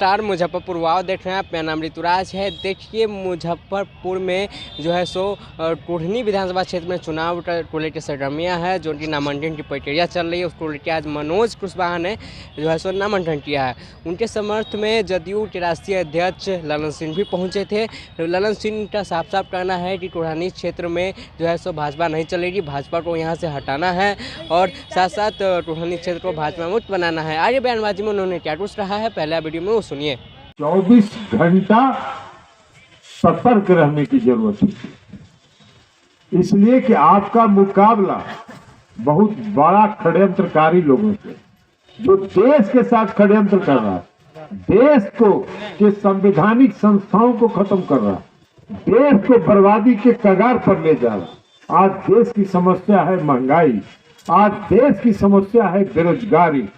नमस्कार, मुजफ्फरपुर वाव देख रहे हैं आप। मेरा नाम ऋतुराज है। देखिए मुजफ्फरपुर में जो है सो टोढ़नी विधानसभा क्षेत्र में चुनाव को लेकर सरगर्मियाँ है, जो कि नामांकन की प्रक्रिया चल रही है। उसको लेकर आज मनोज कुशवाहा ने जो है सो नामांकन किया है। उनके समर्थ में जदयू के राष्ट्रीय अध्यक्ष ललन सिंह भी पहुँचे थे। ललन सिंह का साफ साफ कहना है कि टोढ़नी क्षेत्र में जो है सो भाजपा नहीं चलेगी, भाजपा को यहाँ से हटाना है और साथ साथ टोढ़नी क्षेत्र को भाजपा मुक्त बनाना है। आगे बयानबाजी में उन्होंने क्या कुछ रहा है, पहला वीडियो में वो सुनिए। 24 घंटा सतर्क रहने की जरूरत है, इसलिए कि आपका मुकाबला बहुत बड़ा षड्यंत्रकारी लोगों से, जो देश के साथ षड्यंत्र कर रहा है, देश को के संवैधानिक संस्थाओं को खत्म कर रहा है, देश को बर्बादी के कगार पर ले जा रहा है। आज देश की समस्या है महंगाई, आज देश की समस्या है बेरोजगारी,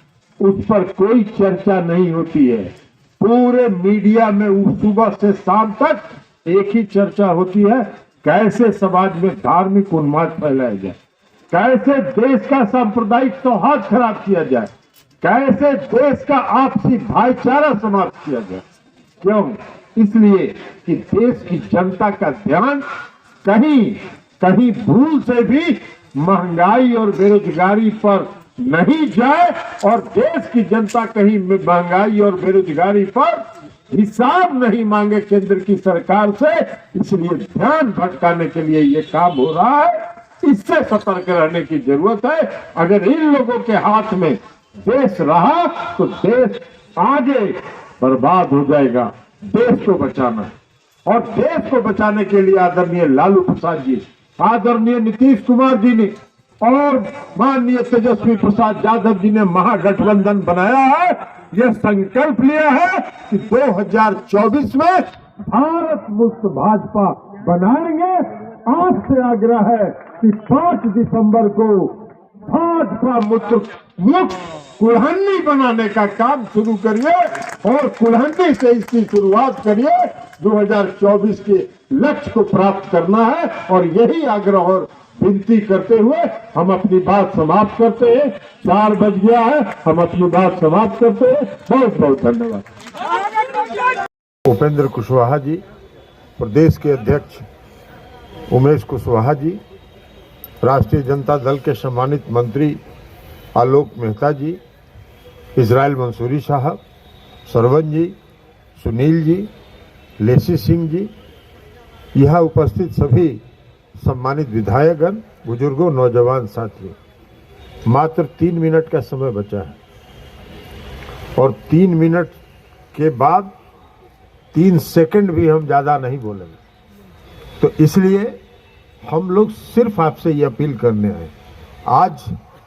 उस पर कोई चर्चा नहीं होती है। पूरे मीडिया में सुबह से शाम तक एक ही चर्चा होती है, कैसे समाज में धार्मिक उन्माद फैलाया जाए, कैसे देश का सांप्रदायिक सौहार्द खराब किया जाए, कैसे देश का आपसी भाईचारा समाप्त किया जाए। क्यों? इसलिए कि देश की जनता का ध्यान कहीं भूल से भी महंगाई और बेरोजगारी पर नहीं जाए और देश की जनता कहीं महंगाई और बेरोजगारी पर हिसाब नहीं मांगे केंद्र की सरकार से। इसलिए ध्यान भटकाने के लिए ये काम हो रहा है। इससे सतर्क रहने की जरूरत है। अगर इन लोगों के हाथ में देश रहा तो देश आगे बर्बाद हो जाएगा। देश को बचाना है और देश को बचाने के लिए आदरणीय लालू प्रसाद जी, आदरणीय नीतीश कुमार जी ने और माननीय तेजस्वी प्रसाद यादव जी ने महागठबंधन बनाया है। यह संकल्प लिया है कि 2024 में भारत मुक्त भाजपा बनाएंगे। आज से आग्रह है कि 5 दिसंबर को भाजपा मुक्त कुल्हनी बनाने का काम शुरू करिए और कुल्हनी से इसकी शुरुआत करिए। 2024 के लक्ष्य को प्राप्त करना है और यही आग्रह और विनती करते हुए हम अपनी बात समाप्त करते हैं। 4 बज गया है, हम अपनी बात समाप्त करते हैं। बहुत बहुत धन्यवाद। उपेंद्र कुशवाहा जी, प्रदेश के अध्यक्ष उमेश कुशवाहा जी, राष्ट्रीय जनता दल के सम्मानित मंत्री आलोक मेहता जी, इजराइल मंसूरी साहब, सरवन जी, सुनील जी, लेसी सिंह जी, यहाँ उपस्थित सभी सम्मानित विधायकगण, बुजुर्गों, नौजवान साथियों, मात्र 3 मिनट का समय बचा है और 3 मिनट के बाद 3 सेकंड भी हम ज़्यादा नहीं बोलेंगे। तो इसलिए हम लोग सिर्फ आपसे ये अपील करने आए। आज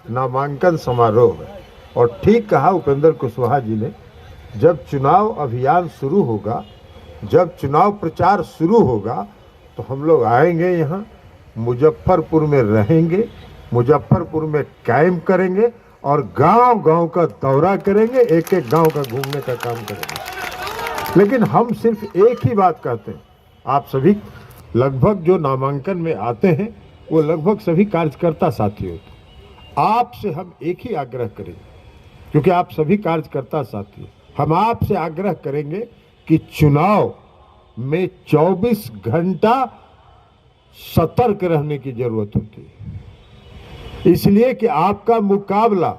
नामांकन समारोह है और ठीक कहा उपेंद्र कुशवाहा जी ने, जब चुनाव अभियान शुरू होगा, जब चुनाव प्रचार शुरू होगा तो हम लोग आएंगे, यहाँ मुजफ्फरपुर में रहेंगे, मुजफ्फरपुर में कायम करेंगे और गांव-गांव का दौरा करेंगे, एक एक गांव का घूमने का काम करेंगे। लेकिन हम सिर्फ एक ही बात कहते हैं, आप सभी लगभग जो नामांकन में आते हैं वो लगभग सभी कार्यकर्ता साथी होते हैं। आपसे हम एक ही आग्रह करेंगे, क्योंकि आप सभी कार्यकर्ता साथी हैं, हम आपसे आग्रह करेंगे कि चुनाव में 24 घंटा सतर्क रहने की जरूरत होती है, इसलिए कि आपका मुकाबला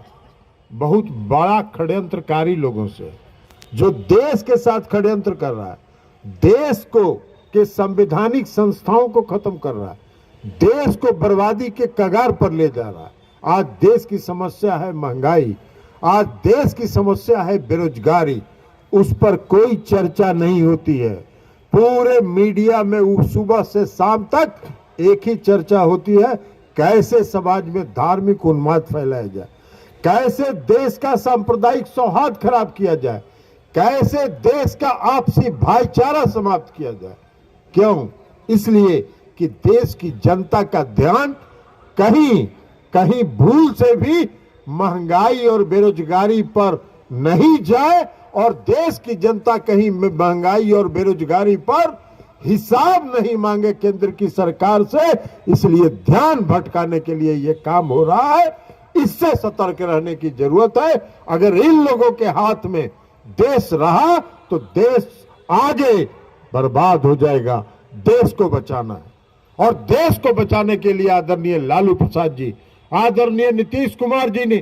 बहुत बड़ा षड्यंत्रकारी लोगों से, जो देश के साथ षड्यंत्र कर रहा है, देश को के संवैधानिक संस्थाओं को खत्म कर रहा है, देश को बर्बादी के कगार पर ले जा रहा है। आज देश की समस्या है महंगाई, आज देश की समस्या है बेरोजगारी, उस पर कोई चर्चा नहीं होती है। पूरे मीडिया में सुबह से शाम तक एक ही चर्चा होती है, कैसे समाज में धार्मिक उन्माद फैलाया जाए, कैसे देश का सांप्रदायिक सौहार्द खराब किया जाए, कैसे देश का आपसी भाईचारा समाप्त किया जाए। क्यों? इसलिए कि देश की जनता का ध्यान कहीं भूल से भी महंगाई और बेरोजगारी पर नहीं जाए और देश की जनता कहीं महंगाई और बेरोजगारी पर हिसाब नहीं मांगे केंद्र की सरकार से। इसलिए ध्यान भटकाने के लिए ये काम हो रहा है। इससे सतर्क रहने की जरूरत है। अगर इन लोगों के हाथ में देश रहा तो देश आगे बर्बाद हो जाएगा। देश को बचाना है और देश को बचाने के लिए आदरणीय लालू प्रसाद जी, आदरणीय नीतीश कुमार जी ने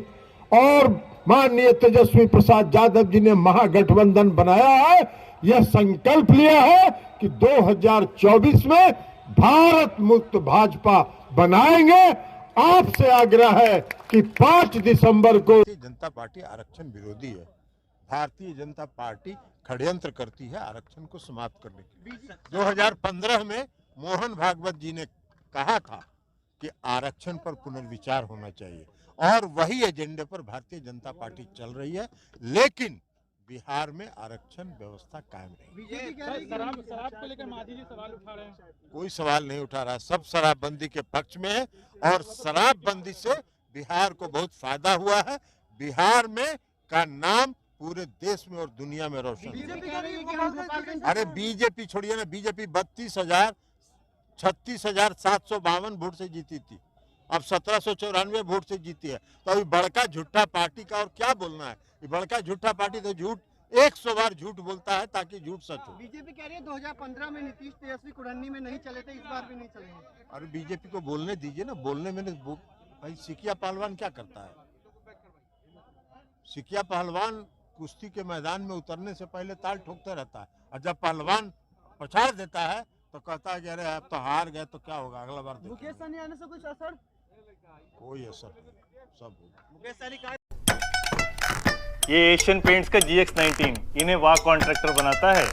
और माननीय तेजस्वी प्रसाद यादव जी ने महागठबंधन बनाया है। यह संकल्प लिया है कि 2024 में भारत मुक्त भाजपा बनाएंगे। आपसे आग्रह है कि 5 दिसंबर को भारतीय जनता पार्टी आरक्षण विरोधी है। भारतीय जनता पार्टी षड्यंत्र करती है आरक्षण को समाप्त करने के लिए। 2015 में मोहन भागवत जी ने कहा था कि आरक्षण पर पुनर्विचार होना चाहिए और वही एजेंडे पर भारतीय जनता पार्टी चल रही है, लेकिन बिहार में आरक्षण व्यवस्था कायम नहीं। शराब को लेकर मांझी जी सवाल उठा रहे हैं। कोई सवाल नहीं उठा रहा, सब शराबबंदी के पक्ष में है और शराबबंदी से बिहार को बहुत फायदा हुआ है। बिहार में का नाम पूरे देश में और दुनिया में रोशन। अरे बीजेपी छोड़िए ना, बीजेपी 36,752 वोट से जीती थी, अब 1794 वोट से जीती है। तो अभी बड़का झूठा पार्टी का और क्या बोलना है। ये बड़का झूठा पार्टी तो झूठ 100 बार झूठ बोलता है ताकि झूठ सच हो। बीजेपी कह रही है 2015 में नीतीश तेजस्वी कुढ़नी में नहीं चले थे, इस बार भी नहीं चले। अरे बीजेपी को बोलने दीजिए ना, बोलने में भाई सिकिया पहलवान क्या करता है। सिकिया पहलवान कुश्ती के मैदान में उतरने से पहले ताल ठोकते रहता है और जब पहलवान पछाड़ देता है तो कहता है कि अरे अब तो हार गए तो क्या होगा, अगला बार देखेंगे। मुकेश सहनी आने से कुछ असर? कोई असर नहीं, सब होगा। मुकेश सहनी कहा ये एशियन पेंट्स का GX19 इन्हें वाह कॉन्ट्रैक्टर बनाता है।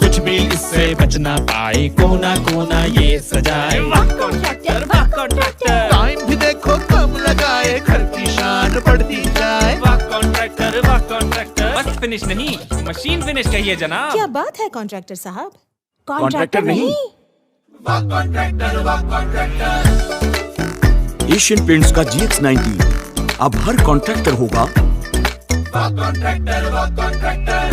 कुछ भी इससे बच ना पाए, कोना कोना ये सजाए। वाह कॉन्ट्रैक्टर, वाह कॉन्ट्रैक्टर। टाइम भी देखो कम लगाए, घर की शान बढ़ती जाए। वाह कॉन्ट्रैक्टर, वाह कॉन्ट्रैक्टर। बस फिनिश नहीं, मशीन फिनिश कहिए जनाब। क्या बात है कॉन्ट्रैक्टर साहब? कॉन्ट्रैक्टर नहीं, वाह कॉन्ट्रैक्टर, वाह कॉन्ट्रैक्टर। एशियन पेंट्स का GX19 अब हर कॉन्ट्रैक्टर होगा वाह कॉन्ट्रैक्टर, वाह कॉन्ट्रैक्टर।